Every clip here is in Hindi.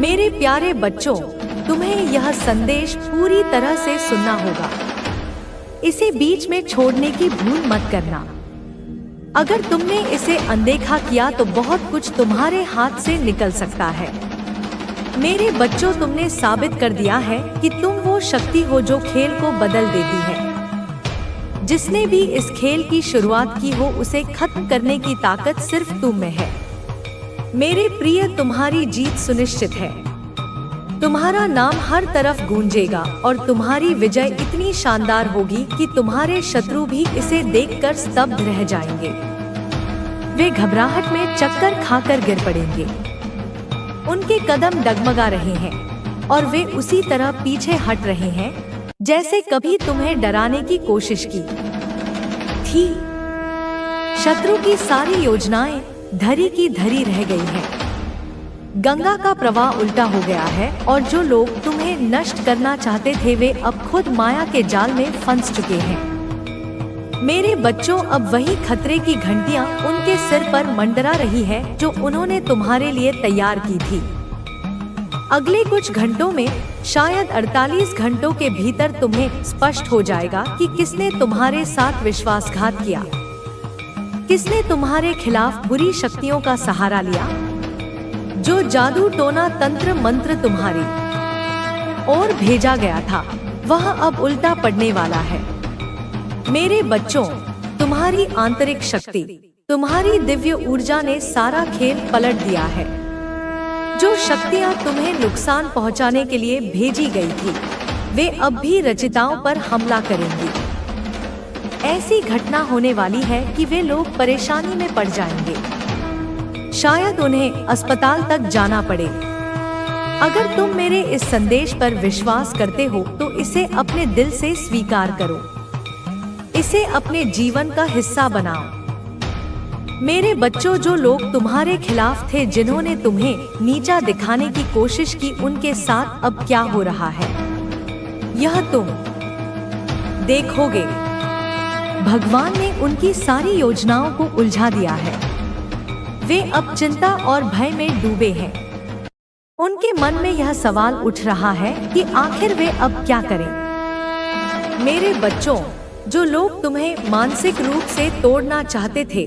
मेरे प्यारे बच्चों, तुम्हें यह संदेश पूरी तरह से सुनना होगा। इसे बीच में छोड़ने की भूल मत करना। अगर तुमने इसे अनदेखा किया तो बहुत कुछ तुम्हारे हाथ से निकल सकता है। मेरे बच्चों, तुमने साबित कर दिया है कि तुम वो शक्ति हो जो खेल को बदल देती है। जिसने भी इस खेल की शुरुआत की हो, उसे खत्म करने की ताकत सिर्फ तुम में है। मेरे प्रिय, तुम्हारी जीत सुनिश्चित है। तुम्हारा नाम हर तरफ गूंजेगा और तुम्हारी विजय इतनी शानदार होगी कि तुम्हारे शत्रु भी इसे देखकर स्तब्ध रह जाएंगे। वे घबराहट में चक्कर खाकर गिर पड़ेंगे। उनके कदम डगमगा रहे हैं और वे उसी तरह पीछे हट रहे हैं जैसे कभी तुम्हें डराने की कोशिश की थी। शत्रु की सारी योजनाएं धरी की धरी रह गई हैं। गंगा का प्रवाह उल्टा हो गया है और जो लोग तुम्हें नष्ट करना चाहते थे, वे अब खुद माया के जाल में फंस चुके हैं। मेरे बच्चों, अब वही खतरे की घंटियां उनके सिर पर मंडरा रही है जो उन्होंने तुम्हारे लिए तैयार की थी। अगले कुछ घंटों में, शायद 48 घंटों के भीतर तुम्हें स्पष्ट हो जाएगा कि किसने तुम्हारे साथ विश्वासघात किया, किसने तुम्हारे खिलाफ बुरी शक्तियों का सहारा लिया। जो जादू टोना तंत्र मंत्र तुम्हारी ओर भेजा गया था, वह अब उल्टा पड़ने वाला है। मेरे बच्चों, तुम्हारी आंतरिक शक्ति, तुम्हारी दिव्य ऊर्जा ने सारा खेल पलट दिया है। जो शक्तियां तुम्हें नुकसान पहुंचाने के लिए भेजी गई थी, वे अब भी रचिताओं पर हमला करेंगी। ऐसी घटना होने वाली है कि वे लोग परेशानी में पड़ जाएंगे। शायद उन्हें अस्पताल तक जाना पड़े। अगर तुम मेरे इस संदेश पर विश्वास करते हो तो इसे अपने दिल से स्वीकार करो। इसे अपने जीवन का हिस्सा बनाओ। मेरे बच्चों, जो लोग तुम्हारे खिलाफ थे, जिन्होंने तुम्हें नीचा दिखाने की कोशिश की, उनके साथ अब क्या हो रहा है, यह तुम देखोगे। भगवान ने उनकी सारी योजनाओं को उलझा दिया है। वे अब चिंता और भय में डूबे हैं। उनके मन में यह सवाल उठ रहा है कि आखिर वे अब क्या करें। मेरे बच्चों, जो लोग तुम्हें मानसिक रूप से तोड़ना चाहते थे,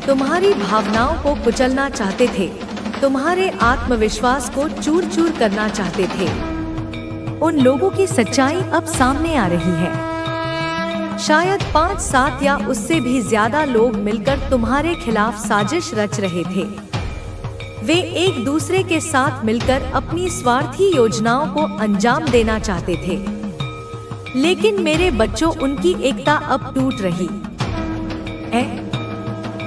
तुम्हारी भावनाओं को कुचलना चाहते थे, तुम्हारे आत्मविश्वास को चूर चूर करना चाहते थे, उन लोगों की सच्चाई अब सामने आ रही है। शायद 5-7 या उससे भी ज्यादा लोग मिलकर तुम्हारे खिलाफ साजिश रच रहे थे। वे एक दूसरे के साथ मिलकर अपनी स्वार्थी योजनाओं को अंजाम देना चाहते थे। लेकिन मेरे बच्चों, उनकी एकता अब टूट रही है।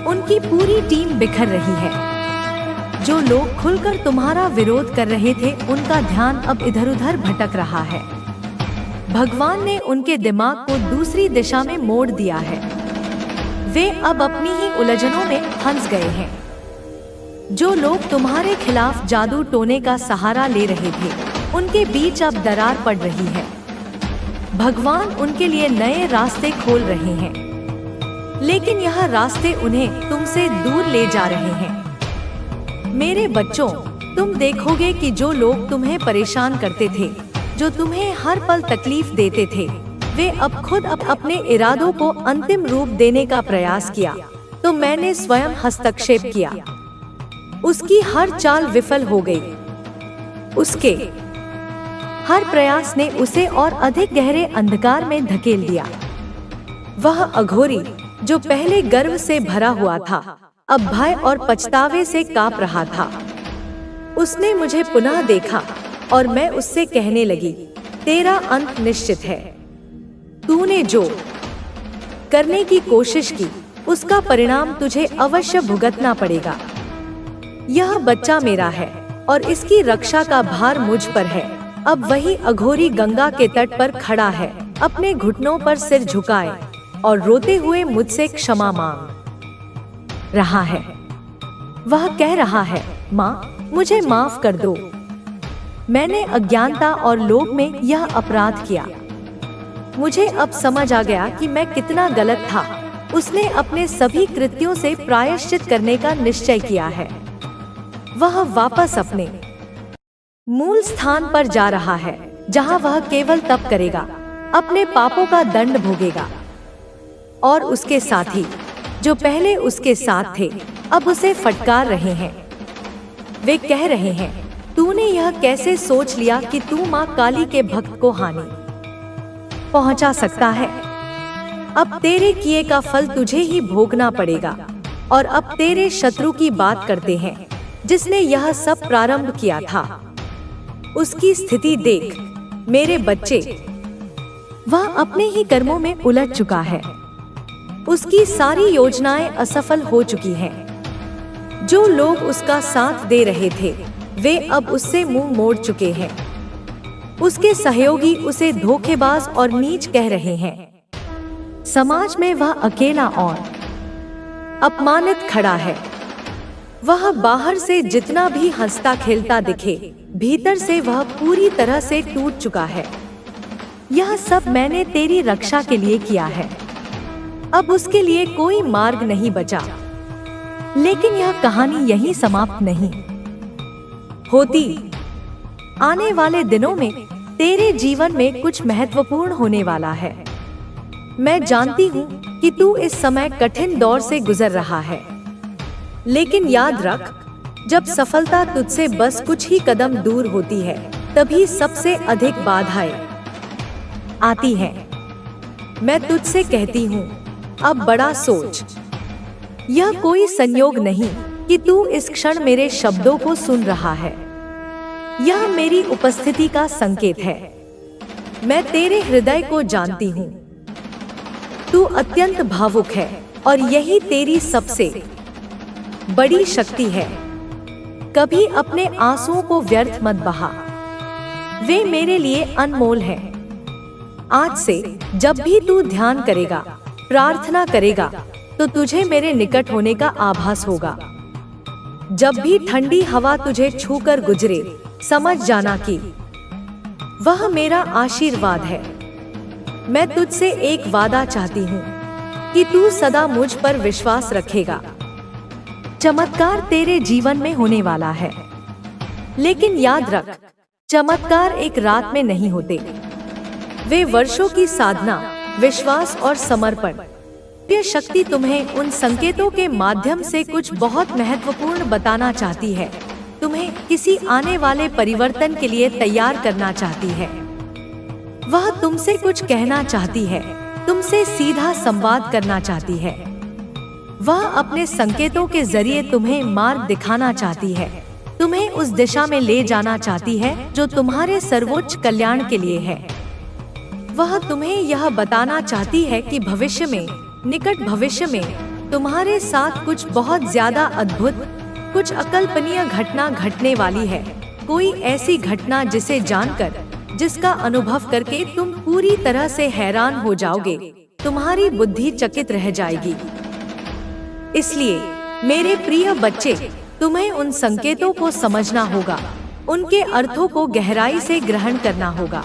उनकी पूरी टीम बिखर रही है। जो लोग खुलकर तुम्हारा विरोध कर रहे थे, उनका ध्यान अब इधर उधर भटक रहा है। भगवान ने उनके दिमाग को दूसरी दिशा में मोड़ दिया है। वे अब अपनी ही उलझनों में फंस गए हैं। जो लोग तुम्हारे खिलाफ जादू टोने का सहारा ले रहे थे, उनके बीच अब दरार पड़ रही है। भगवान उनके लिए नए रास्ते खोल रहे हैं, लेकिन यह रास्ते उन्हें तुमसे दूर ले जा रहे हैं। मेरे बच्चों, तुम देखोगे कि जो लोग तुम्हें परेशान करते थे, जो तुम्हें हर पल तकलीफ देते थे, वे अब खुद अपने इरादों को अंतिम रूप देने का प्रयास किया, तो मैंने स्वयं हस्तक्षेप किया। उसकी हर चाल विफल हो गई। उसके हर प्रयास ने उसे और अधिक गहरे अंधकार में धकेल दिया। वह अघोरी, जो पहले गर्व से भरा हुआ था, अब भय और पछतावे से कांप रहा था। उसने मुझे पुनः देखा और मैं उससे कहने लगी, तेरा अंत निश्चित है। तूने जो करने की कोशिश की, उसका परिणाम तुझे अवश्य भुगतना पड़ेगा। यह बच्चा मेरा है और इसकी रक्षा का भार मुझ पर है। अब वही अघोरी गंगा के तट पर खड़ा है, अपने घुटनों पर सिर झुकाए और रोते हुए मुझसे क्षमा मांग रहा है। वह कह रहा है, माँ, मुझे माफ कर दो। मैंने अज्ञानता और लोभ में यह अपराध किया। मुझे अब समझ आ गया कि मैं कितना गलत था। उसने अपने सभी कृत्यों से प्रायश्चित करने का निश्चय किया है। वह वापस अपने मूल स्थान पर जा रहा है, जहां वह केवल तप करेगा, अपने पापों का दंड भोगेगा। और उसके साथी जो पहले उसके साथ थे, अब उसे फटकार रहे हैं। वे कह रहे हैं, तूने यह कैसे सोच लिया कि तू माँ काली के भक्त को हानि पहुंचा सकता है? अब तेरे किए का फल तुझे ही भोगना पड़ेगा। और अब तेरे शत्रु की बात करते हैं, जिसने यह सब प्रारंभ किया था। उसकी स्थिति देख मेरे बच्चे, वह अपने ही कर्मों में उलझ चुका है। उसकी सारी योजनाएं असफल हो चुकी हैं। जो लोग उसका साथ दे रहे थे, वे अब उससे मुंह मोड़ चुके हैं। उसके सहयोगी उसे धोखेबाज और नीच कह रहे हैं। समाज में वह अकेला और अपमानित खड़ा है। वह बाहर से जितना भी हंसता खेलता दिखे, भीतर से वह पूरी तरह से टूट चुका है। यह सब मैंने तेरी रक्षा के लिए किया है। अब उसके लिए कोई मार्ग नहीं बचा। लेकिन यह कहानी यहीं समाप्त नहीं होती। आने वाले दिनों में तेरे जीवन में कुछ महत्वपूर्ण होने वाला है। मैं जानती हूँ कि तू इस समय कठिन दौर से गुजर रहा है, लेकिन याद रख, जब सफलता तुझसे बस कुछ ही कदम दूर होती है, तभी सबसे अधिक बाधाएं आती हैं। मैं तुझसे कहती हूँ, अब बड़ा सोच। यह कोई संयोग नहीं कि तू इस क्षण मेरे शब्दों को सुन रहा है। यह मेरी उपस्थिति का संकेत है। मैं तेरे हृदय को जानती हूँ। तू अत्यंत भावुक है और यही तेरी सबसे बड़ी शक्ति है। कभी अपने आंसुओं को व्यर्थ मत बहा, वे मेरे लिए अनमोल हैं। आज से जब भी तू ध्यान करेगा, प्रार्थना करेगा, तो तुझे मेरे निकट होने का आभास होगा। जब भी ठंडी हवा तुझे छूकर गुजरे, समझ जाना कि वह मेरा आशीर्वाद है। मैं तुझसे एक वादा चाहती हूँ कि तू सदा मुझ पर विश्वास रखेगा। चमत्कार तेरे जीवन में होने वाला है, लेकिन याद रख, चमत्कार एक रात में नहीं होते। वे वर्षों की साधना, विश्वास और समर्पण। यह शक्ति तुम्हें उन संकेतों के माध्यम से कुछ बहुत महत्वपूर्ण बताना चाहती है। तुम्हें किसी आने वाले परिवर्तन के लिए तैयार करना चाहती है। वह तुमसे कुछ कहना चाहती है, तुमसे सीधा संवाद करना चाहती है। वह अपने संकेतों के जरिए तुम्हें मार्ग दिखाना चाहती है, तुम्हें उस दिशा में ले जाना चाहती है जो तुम्हारे सर्वोच्च कल्याण के लिए है। वह तुम्हें यह बताना चाहती है कि भविष्य में, निकट भविष्य में तुम्हारे साथ कुछ बहुत ज्यादा अद्भुत, कुछ अकल्पनीय घटना घटने वाली है। कोई ऐसी घटना जिसे जानकर, जिसका अनुभव करके तुम पूरी तरह से हैरान हो जाओगे, तुम्हारी बुद्धि चकित रह जाएगी। इसलिए मेरे प्रिय बच्चे, तुम्हें उन संकेतों को समझना होगा, उनके अर्थों को गहराई से ग्रहण करना होगा।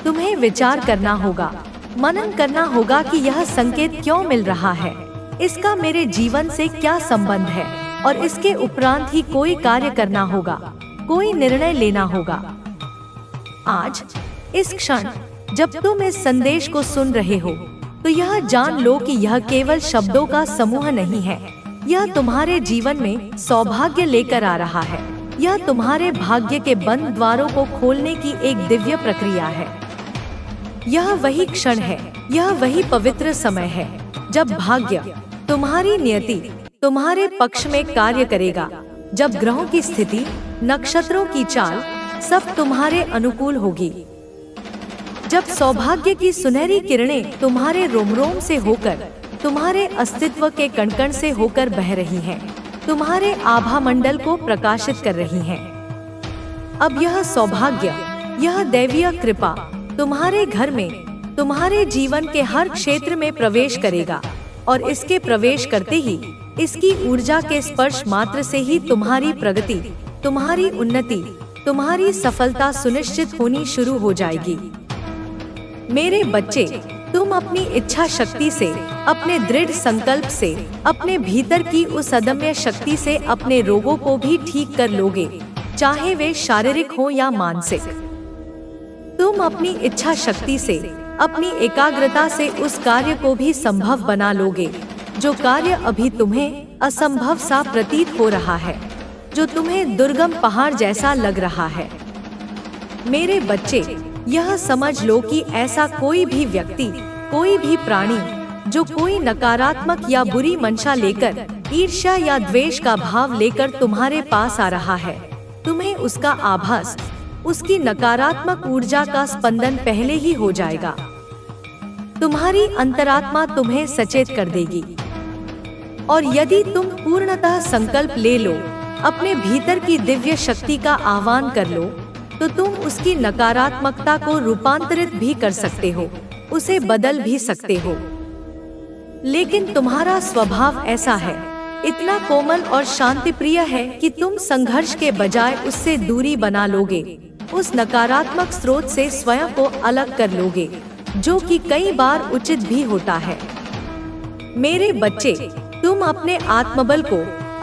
तुम्हें विचार करना होगा, मनन करना होगा कि यह संकेत क्यों मिल रहा है, इसका मेरे जीवन से क्या संबंध है, और इसके उपरांत ही कोई कार्य करना होगा, कोई निर्णय लेना होगा। आज इस क्षण जब तुम इस संदेश को सुन रहे हो, तो यह जान लो कि यह केवल शब्दों का समूह नहीं है। यह तुम्हारे जीवन में सौभाग्य लेकर आ रहा है। यह तुम्हारे भाग्य के बंद द्वारों को खोलने की एक दिव्य प्रक्रिया है। यह वही क्षण है, यह वही पवित्र समय है, जब भाग्य, तुम्हारी नियति तुम्हारे पक्ष में कार्य करेगा। जब ग्रहों की स्थिति, नक्षत्रों की चाल सब तुम्हारे अनुकूल होगी। जब सौभाग्य की सुनहरी किरणें तुम्हारे रोम-रोम से होकर, तुम्हारे अस्तित्व के कण-कण से होकर बह रही हैं, तुम्हारे आभा मंडल को प्रकाशित कर रही हैं। अब यह सौभाग्य, यह दैवीय कृपा तुम्हारे घर में, तुम्हारे जीवन के हर क्षेत्र में प्रवेश करेगा, और इसके प्रवेश करते ही, इसकी ऊर्जा के स्पर्श मात्र से ही तुम्हारी प्रगति, तुम्हारी उन्नति, तुम्हारी सफलता सुनिश्चित होनी शुरू हो जाएगी। मेरे बच्चे, तुम अपनी इच्छा शक्ति से, अपने दृढ़ संकल्प से, अपने भीतर की उस अदम्य शक्ति से अपने रोगों को भी ठीक कर लोगे। चाहे वे शारीरिक हो या मानसिक। तुम अपनी इच्छा शक्ति से, अपनी एकाग्रता से उस कार्य को भी संभव बना लोगे जो कार्य अभी तुम्हें असंभव सा प्रतीत हो रहा है, जो तुम्हें दुर्गम पहाड़ जैसा लग रहा है। मेरे बच्चे, यह समझ लो कि ऐसा कोई भी व्यक्ति, कोई भी प्राणी जो कोई नकारात्मक या बुरी मंशा लेकर, ईर्ष्या या द्वेष का भाव लेकर तुम्हारे पास आ रहा है, तुम्हें उसका आभास, उसकी नकारात्मक ऊर्जा का स्पंदन पहले ही हो जाएगा। तुम्हारी अंतरात्मा तुम्हें सचेत कर देगी। और यदि तुम पूर्णतः संकल्प ले लो, अपने भीतर की दिव्य शक्ति का आह्वान कर लो, तो तुम उसकी नकारात्मकता को रूपांतरित भी कर सकते हो, उसे बदल भी सकते हो। लेकिन तुम्हारा स्वभाव ऐसा है, इतना कोमल और शांतिप्रिय है कि तुम संघर्ष के बजाय उससे दूरी बना लोगे, उस नकारात्मक स्रोत से स्वयं को अलग कर लोगे, जो कि कई बार उचित भी होता है। मेरे बच्चे, तुम अपने आत्मबल को,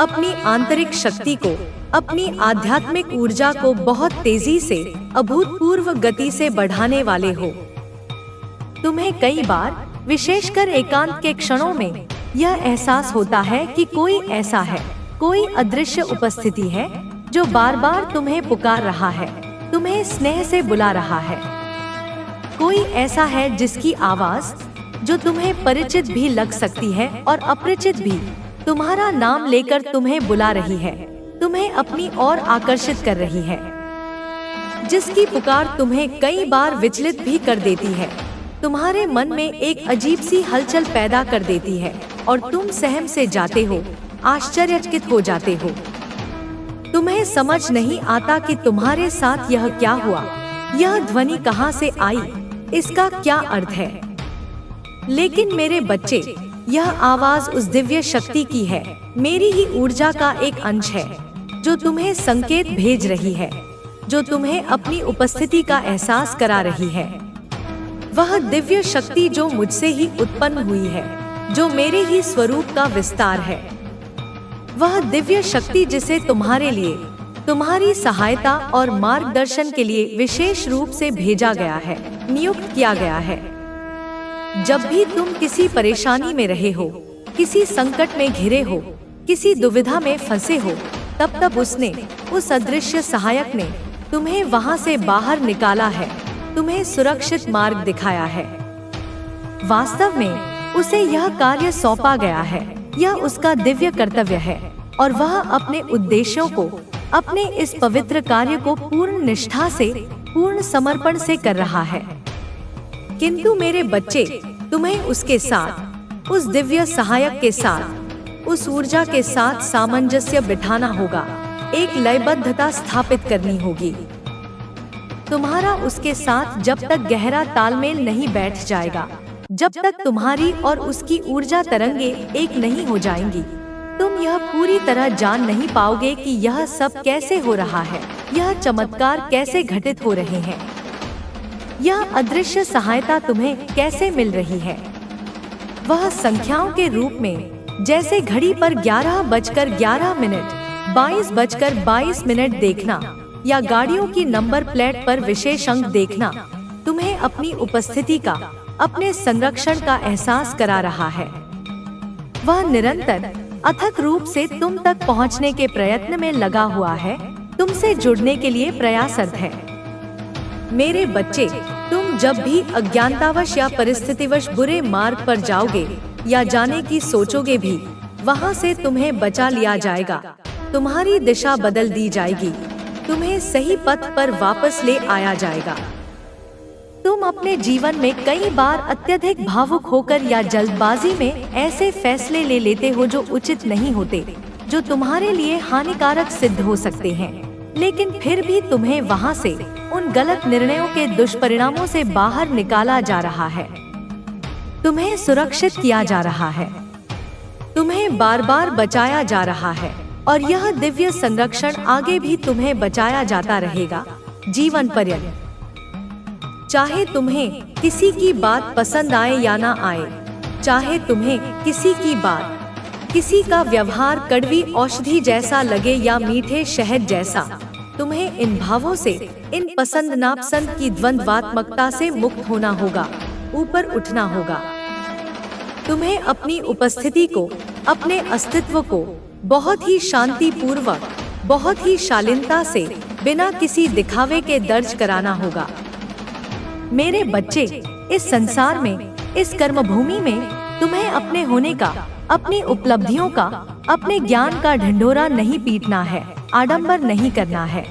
अपनी आंतरिक शक्ति को, अपनी आध्यात्मिक ऊर्जा को बहुत तेजी से, अभूतपूर्व गति से बढ़ाने वाले हो। तुम्हें कई बार, विशेषकर एकांत के क्षणों में, यह एहसास होता है कि कोई ऐसा है, कोई अदृश्य उपस्थिति है जो बार बार तुम्हें पुकार रहा है, तुम्हें स्नेह से बुला रहा है। कोई ऐसा है जिसकी आवाज, जो तुम्हें परिचित भी लग सकती है और अपरिचित भी, तुम्हारा नाम लेकर तुम्हें बुला रही है, तुम्हें अपनी ओर आकर्षित कर रही है, जिसकी पुकार तुम्हें कई बार विचलित भी कर देती है, तुम्हारे मन में एक अजीब सी हलचल पैदा कर देती है और तुम सहम से जाते हो, आश्चर्यचकित हो जाते हो। तुम्हें समझ नहीं आता कि तुम्हारे साथ यह क्या हुआ, यह ध्वनि कहाँ से आई, इसका क्या अर्थ है। लेकिन मेरे बच्चे, यह आवाज उस दिव्य शक्ति की है, मेरी ही ऊर्जा का एक अंश है, जो तुम्हें संकेत भेज रही है, जो तुम्हें अपनी उपस्थिति का एहसास करा रही है। वह दिव्य शक्ति जो मुझसे ही उत्पन्न हुई है, जो मेरे ही स्वरूप का विस्तार है। वह दिव्य शक्ति जिसे तुम्हारे लिए, तुम्हारी सहायता और मार्गदर्शन के लिए विशेष रूप से भेजा गया है, नियुक्त किया गया है। जब भी तुम किसी परेशानी में रहे हो, किसी संकट में घिरे हो, किसी दुविधा में फंसे हो, तब तब उसने, उस अदृश्य सहायक ने तुम्हें वहां से बाहर निकाला है, तुम्हें सुरक्षित मार्ग दिखाया है। वास्तव में उसे यह कार्य सौंपा गया है, यह उसका दिव्य कर्तव्य है और वह अपने उद्देश्यों को, अपने इस पवित्र कार्य को पूर्ण निष्ठा से, पूर्ण समर्पण से कर रहा है। किंतु मेरे बच्चे, तुम्हें उसके साथ, उस दिव्य सहायक के साथ, उस ऊर्जा के साथ सामंजस्य बिठाना होगा, एक लयबद्धता स्थापित करनी होगी। तुम्हारा उसके साथ जब तक गहरा तालमेल नहीं बैठ जाएगा, जब तक तुम्हारी और उसकी ऊर्जा तरंगे एक नहीं हो जाएंगी, तुम यह पूरी तरह जान नहीं पाओगे कि यह सब कैसे हो रहा है, यह चमत्कार कैसे घटित हो रहे हैं, यह अदृश्य सहायता तुम्हें कैसे मिल रही है। वह संख्याओं के रूप में, जैसे घड़ी पर 11:11, 22:22 देखना या गाड़ियों की नंबर प्लेट पर विशेष अंक देखना, तुम्हें अपनी उपस्थिति का, अपने संरक्षण का एहसास करा रहा है। वह निरंतर, अथक रूप से तुम तक पहुंचने के प्रयत्न में लगा हुआ है, तुमसे जुड़ने के लिए प्रयासरत है। मेरे बच्चे, तुम जब भी अज्ञानतावश या परिस्थितिवश बुरे मार्ग पर जाओगे या जाने की सोचोगे भी, वहां से तुम्हें बचा लिया जाएगा, तुम्हारी दिशा बदल दी जाएगी, तुम्हें सही पथ पर वापस ले आया जाएगा। तुम अपने जीवन में कई बार अत्यधिक भावुक होकर या जल्दबाजी में ऐसे फैसले ले लेते हो जो उचित नहीं होते, जो तुम्हारे लिए हानिकारक सिद्ध हो सकते हैं, लेकिन फिर भी तुम्हें वहां से, उन गलत निर्णयों के दुष्परिणामों से बाहर निकाला जा रहा है, तुम्हें सुरक्षित किया जा रहा है, तुम्हें बार बार बचाया जा रहा है और यह दिव्य संरक्षण आगे भी तुम्हें बचाया जाता रहेगा, जीवन पर्यंत। चाहे तुम्हें किसी की बात पसंद आए या ना आए, चाहे तुम्हें किसी की बात, किसी का व्यवहार कड़वी औषधि जैसा लगे या मीठे शहद जैसा, तुम्हें इन भावों से, इन पसंद नापसंद की द्वंद्वात्मकता से मुक्त होना होगा, ऊपर उठना होगा। तुम्हें अपनी उपस्थिति को, अपने अस्तित्व को बहुत ही शांतिपूर्वक, बहुत ही शालीनता से, बिना किसी दिखावे के दर्ज कराना होगा। मेरे बच्चे, इस संसार में, इस कर्मभूमि में तुम्हें अपने होने का, अपनी उपलब्धियों का, अपने ज्ञान का ढिंढोरा नहीं पीटना है, आडंबर नहीं करना है।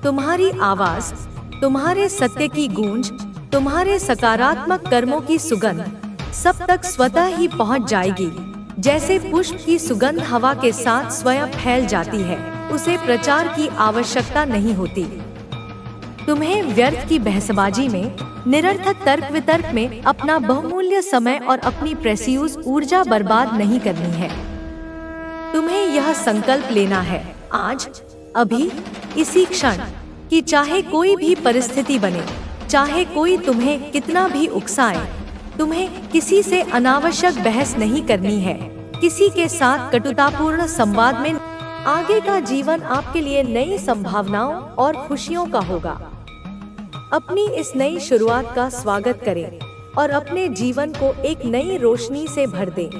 तुम्हारी आवाज, तुम्हारे सत्य की गूंज, तुम्हारे सकारात्मक कर्मों की सुगंध सब तक स्वतः ही पहुंच जाएगी। जैसे पुष्प की सुगंध हवा के साथ स्वयं फैल जाती है, उसे प्रचार की आवश्यकता नहीं होती। तुम्हें व्यर्थ की बहसबाजी में, निरर्थक तर्क वितर्क में अपना बहुमूल्य समय और अपनी प्रेसियस ऊर्जा बर्बाद नहीं करनी है। तुम्हें यह संकल्प लेना है आज, अभी, इसी क्षण, कि चाहे कोई भी परिस्थिति बने, चाहे कोई तुम्हें कितना भी उकसाए, तुम्हें किसी से अनावश्यक बहस नहीं करनी है, किसी के साथ कटुतापूर्ण संवाद में। आगे का जीवन आपके लिए नई संभावनाओं और खुशियों का होगा। अपनी इस नई शुरुआत का स्वागत करें और अपने जीवन को एक नई रोशनी से भर दें।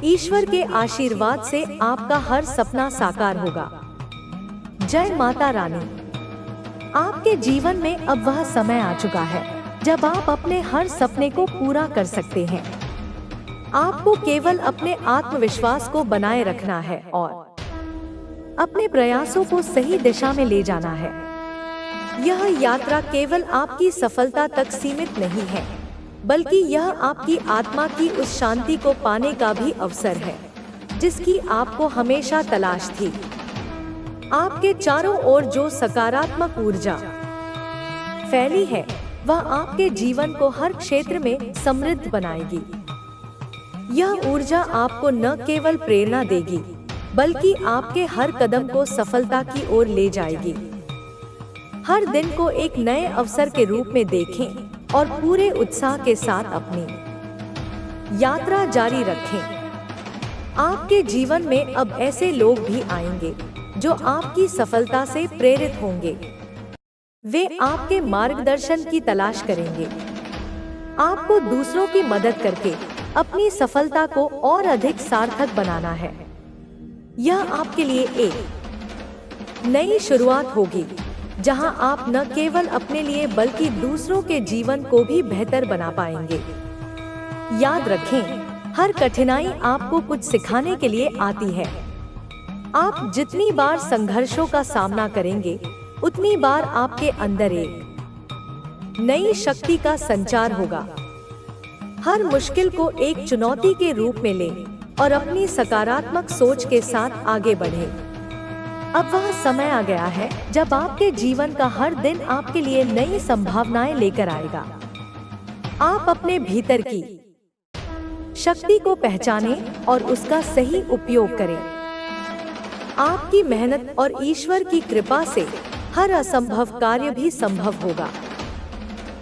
ईश्वर के आशीर्वाद से आपका हर सपना साकार होगा। जय माता रानी। आपके जीवन में अब वह समय आ चुका है जब आप अपने हर सपने को पूरा कर सकते हैं। आपको केवल अपने आत्मविश्वास को बनाए रखना है और अपने प्रयासों को सही दिशा में ले जाना है। यह यात्रा केवल आपकी सफलता तक सीमित नहीं है, बल्कि यह आपकी आत्मा की उस शांति को पाने का भी अवसर है जिसकी आपको हमेशा तलाश थी। आपके चारों ओर जो सकारात्मक ऊर्जा फैली है, वह आपके जीवन को हर क्षेत्र में समृद्ध बनाएगी। यह ऊर्जा आपको न केवल प्रेरणा देगी, बल्कि आपके हर कदम को सफलता की ओर ले जाएगी। हर दिन को एक नए अवसर के रूप में देखें और पूरे उत्साह के साथ अपनी यात्रा जारी रखें। आपके जीवन में अब ऐसे लोग भी आएंगे जो आपकी सफलता से प्रेरित होंगे। वे आपके मार्गदर्शन की तलाश करेंगे। आपको दूसरों की मदद करके अपनी सफलता को और अधिक सार्थक बनाना है। यह आपके लिए एक नई शुरुआत होगी, जहां आप न केवल अपने लिए बल्कि दूसरों के जीवन को भी बेहतर बना पाएंगे। याद रखें, हर कठिनाई आपको कुछ सिखाने के लिए आती है। आप जितनी बार संघर्षों का सामना करेंगे, उतनी बार आपके अंदर एक नई शक्ति का संचार होगा। हर मुश्किल को एक चुनौती के रूप में लें और अपनी सकारात्मक सोच के साथ आगे बढ़ें। अब वह समय आ गया है जब आपके जीवन का हर दिन आपके लिए नई संभावनाएं लेकर आएगा। आप अपने भीतर की शक्ति को पहचानें और उसका सही उपयोग करें। आपकी मेहनत और ईश्वर की कृपा से हर असंभव कार्य भी संभव होगा।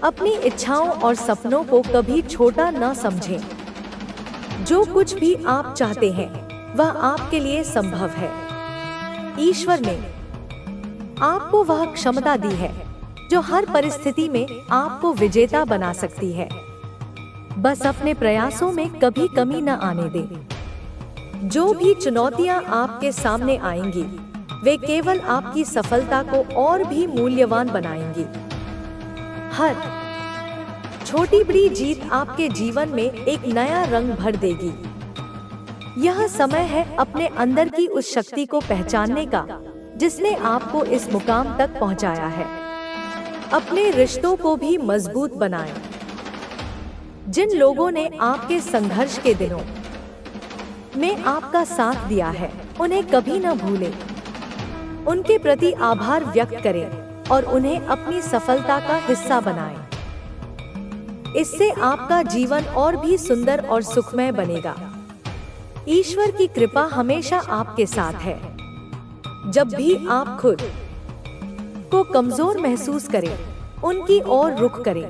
अपनी इच्छाओं और सपनों को कभी छोटा न समझें। जो कुछ भी आप चाहते हैं, वह आपके लिए संभव है। ईश्वर ने आपको वह क्षमता दी है जो हर परिस्थिति में आपको विजेता बना सकती है। बस अपने प्रयासों में कभी कमी न आने दें। जो भी चुनौतियां आपके सामने आएंगी, वे केवल आपकी सफलता को और भी मूल्यवान बनाएंगी। हर छोटी बड़ी जीत आपके जीवन में एक नया रंग भर देगी। यह समय है अपने अंदर की उस शक्ति को पहचानने का जिसने आपको इस मुकाम तक पहुंचाया है। अपने रिश्तों को भी मजबूत बनाएं। जिन लोगों ने आपके संघर्ष के दिनों में आपका साथ दिया है, उन्हें कभी न भूलें। उनके प्रति आभार व्यक्त करें और उन्हें अपनी सफलता का हिस्सा बनाएं। इससे आपका जीवन और भी सुंदर और सुखमय बनेगा। ईश्वर की कृपा हमेशा आपके साथ है। जब भी आप खुद को कमजोर महसूस करें, उनकी ओर रुख करें।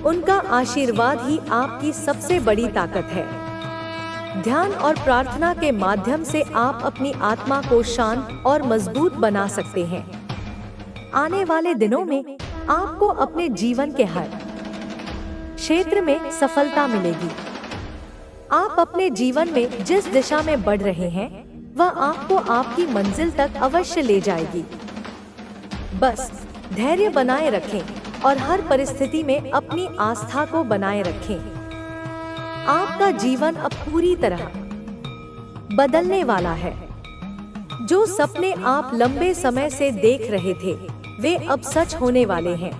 उनका आशीर्वाद ही आपकी सबसे बड़ी ताकत है। ध्यान और प्रार्थना के माध्यम से आप अपनी आत्मा को शांत और मजबूत बना सकते हैं। आने वाले दिनों में आपको अपने जीवन के हर क्षेत्र में सफलता मिलेगी। आप अपने जीवन में जिस दिशा में बढ़ रहे हैं वह आपको आपकी मंजिल तक अवश्य ले जाएगी। बस धैर्य बनाए रखें और हर परिस्थिति में अपनी आस्था को बनाए रखें। आपका जीवन अब पूरी तरह बदलने वाला है। जो सपने आप लंबे समय से देख रहे थे वे अब सच होने वाले हैं।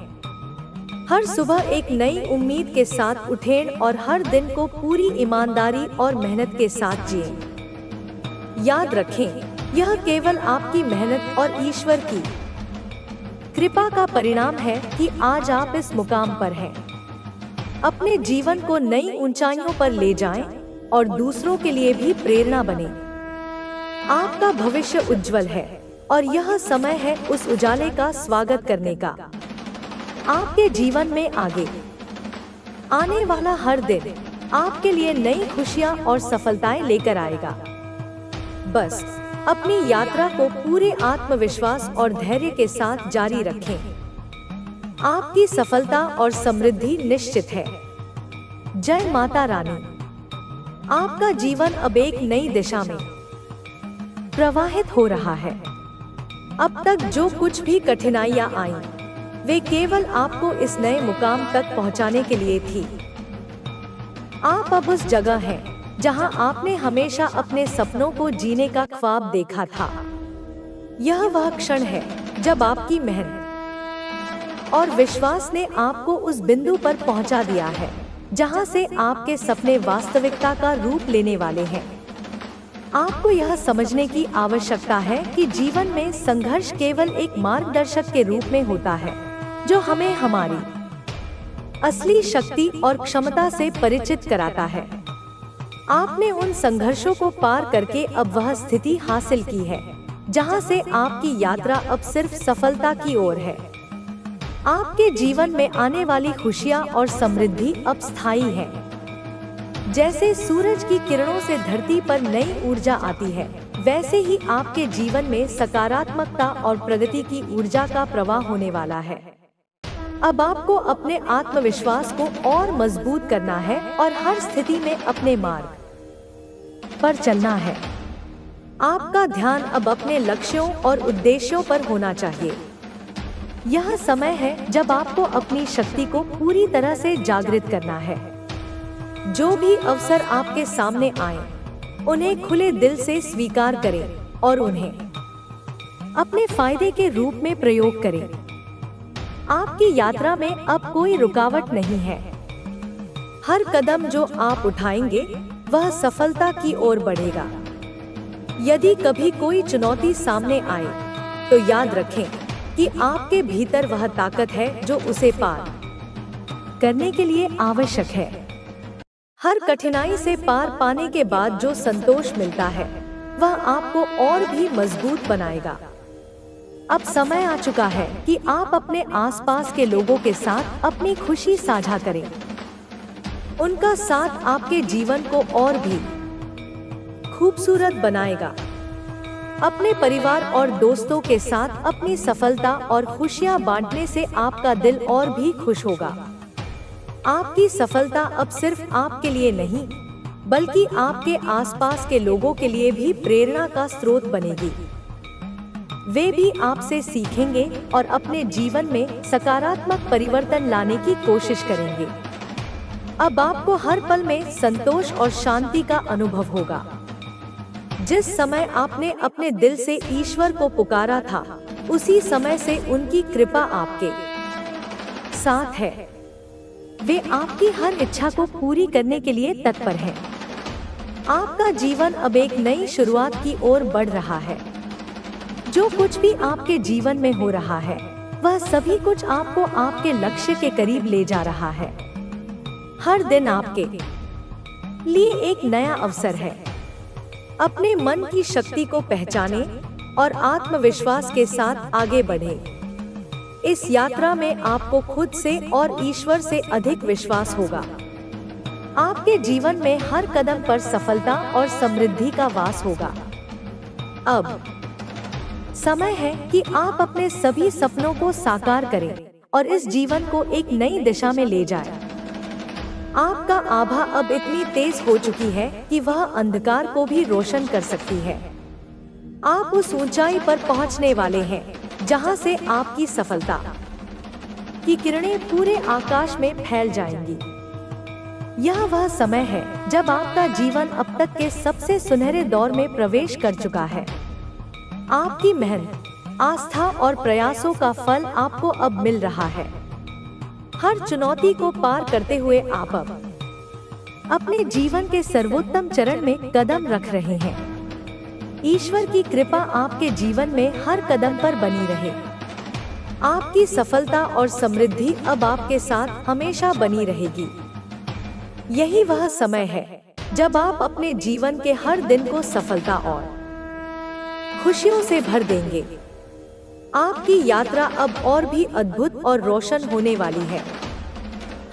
हर सुबह एक नई उम्मीद के साथ उठें और हर दिन को पूरी ईमानदारी और मेहनत के साथ जिएं। याद रखें, यह केवल आपकी मेहनत और ईश्वर की कृपा का परिणाम है कि आज आप इस मुकाम पर हैं। अपने जीवन को नई ऊंचाइयों पर ले जाएं और दूसरों के लिए भी प्रेरणा बनें। आपका भविष्य उज्जवल है और यह समय है उस उजाले का स्वागत करने का। आपके जीवन में आगे आने वाला हर दिन आपके लिए नई खुशियां और सफलताएं लेकर आएगा। बस अपनी यात्रा को पूरे आत्मविश्वास और धैर्य के साथ जारी रखें। आपकी सफलता और समृद्धि निश्चित है। जय माता रानी। आपका जीवन अब एक नई दिशा में प्रवाहित हो रहा है। अब तक जो कुछ भी कठिनाइयां आईं, वे केवल आपको इस नए मुकाम तक पहुंचाने के लिए थी। आप अब उस जगह हैं जहां आपने हमेशा अपने सपनों को जीने का ख्वाब देखा था। यह वह क्षण है जब आपकी मेहनत और विश्वास ने आपको उस बिंदु पर पहुंचा दिया है जहां से आपके सपने वास्तविकता का रूप लेने वाले हैं। आपको यह समझने की आवश्यकता है कि जीवन में संघर्ष केवल एक मार्गदर्शक के रूप में होता है जो हमें हमारी असली शक्ति और क्षमता से परिचित कराता है। आपने उन संघर्षों को पार करके अब वह स्थिति हासिल की है जहां से आपकी यात्रा अब सिर्फ सफलता की ओर है। आपके जीवन में आने वाली खुशियां और समृद्धि अब स्थायी है। जैसे सूरज की किरणों से धरती पर नई ऊर्जा आती है, वैसे ही आपके जीवन में सकारात्मकता और प्रगति की ऊर्जा का प्रवाह होने वाला है। अब आपको अपने आत्मविश्वास को और मजबूत करना है और हर स्थिति में अपने मार्ग पर चलना है। आपका ध्यान अब अपने लक्ष्यों और उद्देश्यों पर होना चाहिए। यह समय है जब आपको अपनी शक्ति को पूरी तरह से जागृत करना है। जो भी अवसर आपके सामने आए, उन्हें खुले दिल से स्वीकार करें और उन्हें अपने फायदे के रूप में प्रयोग करें। आपकी यात्रा में अब कोई रुकावट नहीं है। हर कदम जो आप उठाएंगे वह सफलता की ओर बढ़ेगा। यदि कभी कोई चुनौती सामने आए, तो याद रखें कि आपके भीतर वह ताकत है जो उसे पार करने के लिए आवश्यक है। हर कठिनाई से पार पाने के बाद जो संतोष मिलता है, वह आपको और भी मजबूत बनाएगा। अब समय आ चुका है कि आप अपने आसपास के लोगों के साथ अपनी खुशी साझा करें। उनका साथ आपके जीवन को और भी खूबसूरत बनाएगा। अपने परिवार और दोस्तों के साथ अपनी सफलता और खुशियां बांटने से आपका दिल और भी खुश होगा। आपकी सफलता अब सिर्फ आपके लिए नहीं, बल्कि आपके आसपास के लोगों के लिए भी प्रेरणा का स्रोत बनेगी। वे भी आपसे सीखेंगे और अपने जीवन में सकारात्मक परिवर्तन लाने की कोशिश करेंगे। अब आपको हर पल में संतोष और शांति का अनुभव होगा। जिस समय आपने अपने दिल से ईश्वर को पुकारा था, उसी समय से उनकी कृपा आपके साथ है। वे आपकी हर इच्छा को पूरी करने के लिए तत्पर हैं। आपका जीवन अब एक नई शुरुआत की ओर बढ़ रहा है। जो कुछ भी आपके जीवन में हो रहा है, वह सभी कुछ आपको आपके लक्ष्य के करीब ले जा रहा है। हर दिन आपके लिए एक नया अवसर है। अपने मन की शक्ति को पहचानें और आत्मविश्वास के साथ आगे बढ़ें। इस यात्रा में आपको खुद से और ईश्वर से अधिक विश्वास होगा। आपके जीवन में हर कदम पर सफलता और समृद्धि का वास होगा। अब समय है कि आप अपने सभी सपनों को साकार करें और इस जीवन को एक नई दिशा में ले जाएं। आपका आभा अब इतनी तेज हो चुकी है कि वह अंधकार को भी रोशन कर सकती है। आप उस ऊंचाई पर पहुंचने वाले हैं जहां से आपकी सफलता की किरणें पूरे आकाश में फैल जाएंगी। यह वह समय है जब आपका जीवन अब तक के सबसे सुनहरे दौर में प्रवेश कर चुका है। आपकी मेहनत, आस्था और प्रयासों का फल आपको अब मिल रहा है। हर चुनौती को पार करते हुए आप अब अपने जीवन के सर्वोत्तम चरण में कदम रख रहे हैं। ईश्वर की कृपा आपके जीवन में हर कदम पर बनी रहे। आपकी सफलता और समृद्धि अब आपके साथ हमेशा बनी रहेगी। यही वह समय है जब आप अपने जीवन के हर दिन को सफलता और खुशियों से भर देंगे। आपकी यात्रा अब और भी अद्भुत और रोशन होने वाली है।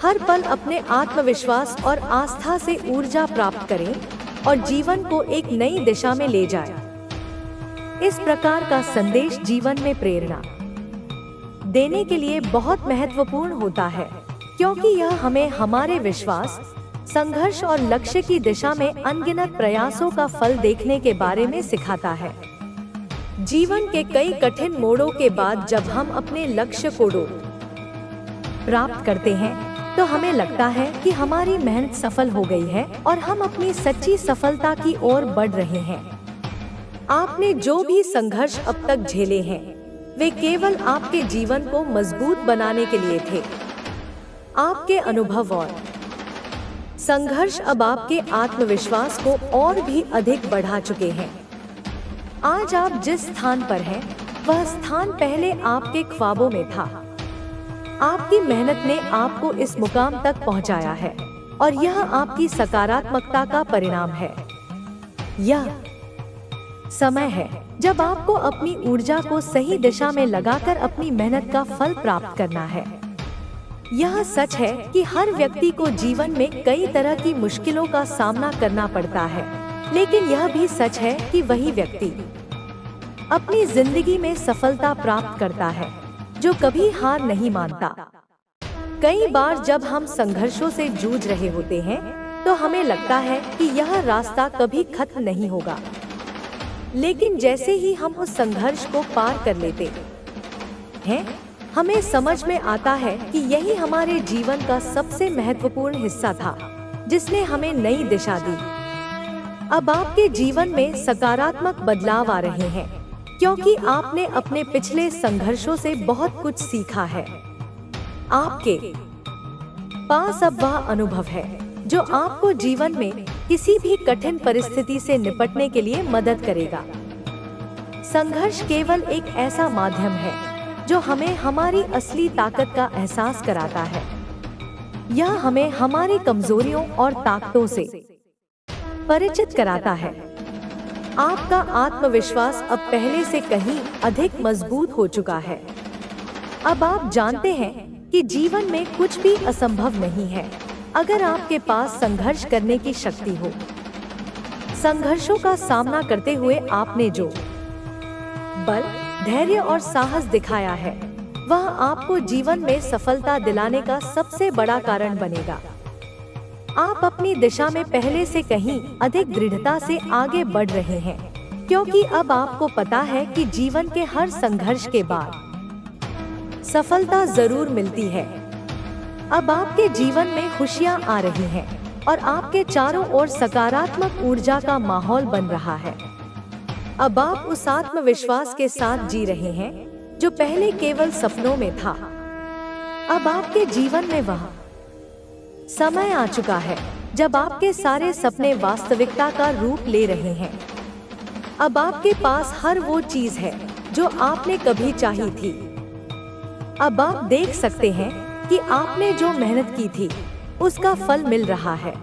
हर पल अपने आत्मविश्वास और आस्था से ऊर्जा प्राप्त करें और जीवन को एक नई दिशा में ले जाएं। इस प्रकार का संदेश जीवन में प्रेरणा देने के लिए बहुत महत्वपूर्ण होता है, क्योंकि यह हमें हमारे विश्वास, संघर्ष और लक्ष्य की दिशा में अनगिनत प्रयासों का फल देखने के बारे में सिखाता है। जीवन के कई कठिन मोड़ों के बाद जब हम अपने लक्ष्य को प्राप्त करते हैं तो हमें लगता है कि हमारी मेहनत सफल हो गई है और हम अपनी सच्ची सफलता की ओर बढ़ रहे हैं। आपने जो भी संघर्ष अब तक झेले हैं, वे केवल आपके जीवन को मजबूत बनाने के लिए थे। आपके अनुभव और संघर्ष अब आपके आत्मविश्वास को और भी अधिक बढ़ा चुके हैं। आज आप जिस स्थान पर हैं, वह स्थान पहले आपके ख्वाबों में था। आपकी मेहनत ने आपको इस मुकाम तक पहुंचाया है और यह आपकी सकारात्मकता का परिणाम है। यह समय है जब आपको अपनी ऊर्जा को सही दिशा में लगाकर अपनी मेहनत का फल प्राप्त करना है। यह सच है कि हर व्यक्ति को जीवन में कई तरह की मुश्किलों का सामना करना पड़ता है, लेकिन यह भी सच है कि वही व्यक्ति अपनी जिंदगी में सफलता प्राप्त करता है जो कभी हार नहीं मानता। कई बार जब हम संघर्षों से जूझ रहे होते हैं तो हमें लगता है कि यह रास्ता कभी खत्म नहीं होगा, लेकिन जैसे ही हम उस संघर्ष को पार कर लेते हैं, हमें समझ में आता है कि यही हमारे जीवन का सबसे महत्वपूर्ण हिस्सा था, जिसने हमें नई दिशा दी। अब आपके जीवन में सकारात्मक बदलाव आ रहे हैं, क्योंकि आपने अपने पिछले संघर्षों से बहुत कुछ सीखा है। आपके पास अब वह अनुभव है जो आपको जीवन में किसी भी कठिन परिस्थिति से निपटने के लिए मदद करेगा। संघर्ष केवल एक ऐसा माध्यम है जो हमें हमारी असली ताकत का एहसास कराता है। यह हमें हमारी कमजोरियों और ताकतों से परिचित कराता है। आपका आत्मविश्वास अब पहले से कहीं अधिक मजबूत हो चुका है। अब आप जानते हैं कि जीवन में कुछ भी असंभव नहीं है अगर आपके पास संघर्ष करने की शक्ति हो। संघर्षों का सामना करते हुए आपने जो बल, धैर्य और साहस दिखाया है, वह आपको जीवन में सफलता दिलाने का सबसे बड़ा कारण बनेगा। आप अपनी दिशा में पहले से कहीं अधिक दृढ़ता से आगे बढ़ रहे हैं, क्योंकि अब आपको पता है कि जीवन के हर संघर्ष के बाद सफलता जरूर मिलती है। अब आपके जीवन में खुशियां आ रही हैं और आपके चारों ओर सकारात्मक ऊर्जा का माहौल बन रहा है। अब आप उस आत्मविश्वास के साथ जी रहे हैं जो पहले केवल सपनों में था। अब आपके जीवन में वह समय आ चुका है जब आपके सारे सपने वास्तविकता का रूप ले रहे हैं। अब आपके पास हर वो चीज है जो आपने कभी चाही थी। अब आप देख सकते हैं कि आपने जो मेहनत की थी उसका फल मिल रहा है।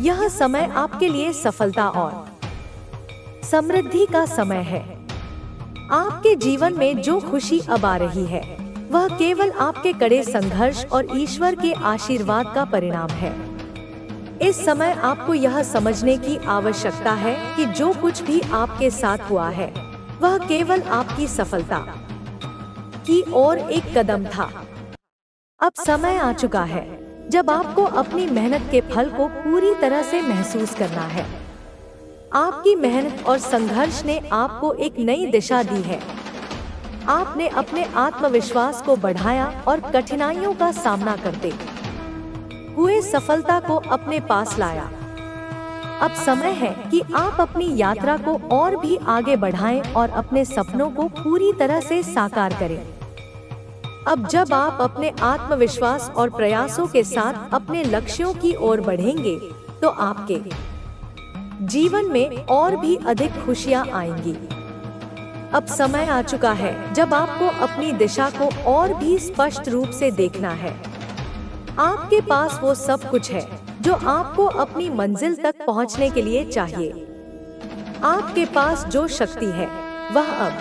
यह समय आपके लिए सफलता और समृद्धि का समय है। आपके जीवन में जो खुशी अब आ रही है वह केवल आपके कड़े संघर्ष और ईश्वर के आशीर्वाद का परिणाम है। इस समय आपको यह समझने की आवश्यकता है कि जो कुछ भी आपके साथ हुआ है वह केवल आपकी सफलता की ओर एक कदम था। अब समय आ चुका है जब आपको अपनी मेहनत के फल को पूरी तरह से महसूस करना है। आपकी मेहनत और संघर्ष ने आपको एक नई दिशा दी है। आपने अपने आत्मविश्वास को बढ़ाया और कठिनाइयों का सामना करते हुए सफलता को अपने पास लाया। अब समय है कि आप अपनी यात्रा को और भी आगे बढ़ाएं और अपने सपनों को पूरी तरह से साकार करें। अब जब आप अपने आत्मविश्वास और प्रयासों के साथ अपने लक्ष्यों की ओर बढ़ेंगे, तो आपके जीवन में और भी अधिक खुशियां आएंगी। अब समय आ चुका है जब आपको अपनी दिशा को और भी स्पष्ट रूप से देखना है। आपके पास वो सब कुछ है जो आपको अपनी मंजिल तक पहुंचने के लिए चाहिए। आपके पास जो शक्ति है वह अब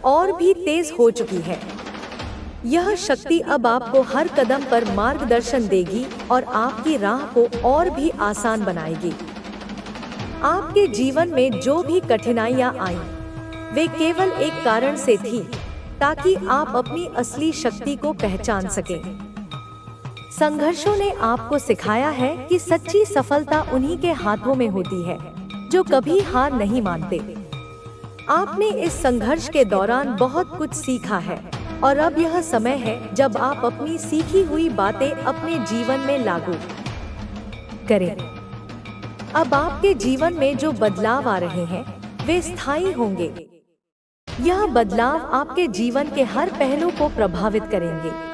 और भी तेज हो चुकी है। यह शक्ति अब आपको हर कदम पर मार्गदर्शन देगी और आपकी राह को और भी आसान बनाएगी। आपके जीवन में जो भी कठिनाइयां आईं, वे केवल एक कारण से थी ताकि आप अपनी असली शक्ति को पहचान सकें। संघर्षों ने आपको सिखाया है कि सच्ची सफलता उन्हीं के हाथों में होती है जो कभी हार नहीं मानते। आपने इस संघर्ष के दौरान बहुत कुछ सीखा है और अब यह समय है जब आप अपनी सीखी हुई बातें अपने जीवन में लागू करें। अब आपके जीवन में जो बदलाव आ रहे हैं वे स्थायी होंगे। यह बदलाव आपके जीवन के हर पहलू को प्रभावित करेंगे।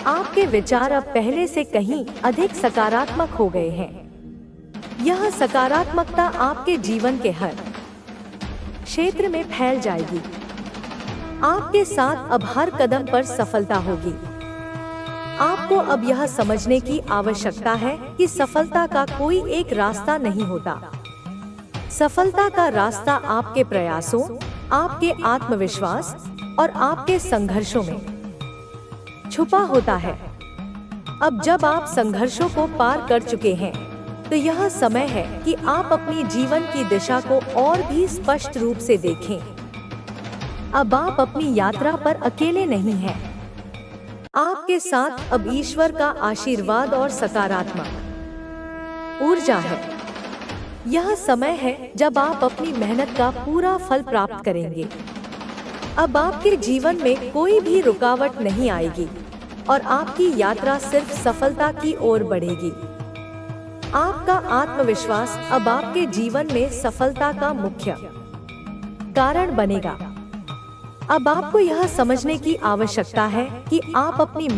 आपके विचार अब पहले से कहीं अधिक सकारात्मक हो गए हैं। यह सकारात्मकता आपके जीवन के हर क्षेत्र में फैल जाएगी। आपके साथ अब हर कदम पर सफलता होगी। आपको अब यह समझने की आवश्यकता है कि सफलता का कोई एक रास्ता नहीं होता। सफलता का रास्ता आपके प्रयासों, आपके आत्मविश्वास और आपके संघर्षों में छुपा होता है। अब जब आप संघर्षों को पार कर चुके हैं, तो यह समय है कि आप अपनी जीवन की दिशा को और भी स्पष्ट रूप से देखें। अब आप अपनी यात्रा पर अकेले नहीं हैं। आपके साथ अब ईश्वर का आशीर्वाद और सकारात्मक ऊर्जा है। यह समय है जब आप अपनी मेहनत का पूरा फल प्राप्त करेंगे। अब आपके जीवन में कोई भी रुकावट नहीं आएगी और आपकी यात्रा सिर्फ सफलता की ओर बढ़ेगी। आपका आत्मविश्वास अब आपके जीवन में सफलता का मुख्य कारण बनेगा। अब आपको यह समझने की आवश्यकता है कि आप अपनी